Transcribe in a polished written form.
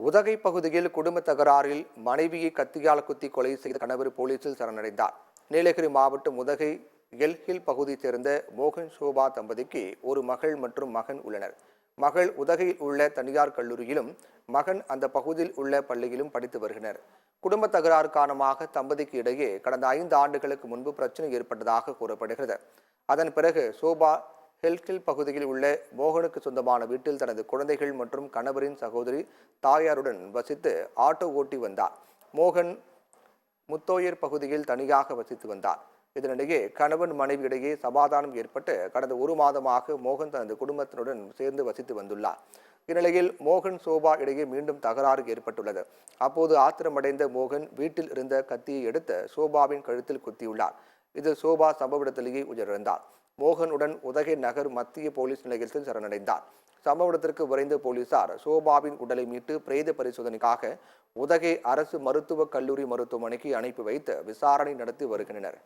உதகை பகுதியில் குடும்ப தகராறில் மனைவியை கத்தியால் குத்தி கொலை செய்த கணவர் போலீசில் சரணடைந்தார். நீலகிரி மாவட்டம் உதகை எல்ஹில் பகுதியைச் சேர்ந்த மோகன் சோபா தம்பதிக்கு ஒரு மகள் மற்றும் மகன் உள்ளனர். மகள் உதகையில் உள்ள தனியார் கல்லூரியிலும் மகன் அந்த பகுதியில் உள்ள பள்ளியிலும் படித்து வருகின்றனர். குடும்ப தகராறு காரணமாக தம்பதிக்கு இடையே கடந்த 5 ஆண்டுகளுக்கு முன்பு பிரச்சனை ஏற்பட்டதாக கூறப்படுகிறது. அதன் பிறகு சோபா ஹெல்கில் பகுதியில் உள்ள மோகனுக்கு சொந்தமான வீட்டில் தனது குழந்தைகள் மற்றும் கணவரின் சகோதரி தாயாருடன் வசித்து ஆட்டோ ஓட்டி வந்தார். மோகன் முத்தோயர் பகுதியில் தனியாக வசித்து வந்தார். இதனிடையே கணவன் மனைவி இடையே சமாதானம் ஏற்பட்டு கடந்த 1 மாதமாக மோகன் தனது குடும்பத்தினுடன் சேர்ந்து வசித்து வந்துள்ளார். இந்நிலையில் மோகன் சோபா இடையே மீண்டும் தகராறு ஏற்பட்டுள்ளது. அப்போது ஆத்திரமடைந்த மோகன் வீட்டில் இருந்த கத்தியை எடுத்து சோபாவின் கழுத்தில் குத்தியுள்ளார். இதில் சோபா சம்பவ இடத்திலேயே உயிரிழந்தார். மோகனுடன் உதகை நகர் மத்திய போலீஸ் நிலையத்தில் சரணடைந்தார். சம்பவ இடத்திற்கு விரைந்த போலீசார் சோபாவின் உடலை மீட்டு பிரேத பரிசோதனைக்காக உதகை அரசு மருத்துவக் கல்லூரி மருத்துவமனைக்கு அனுப்பி வைத்து விசாரணை நடத்தி வருகின்றனர்.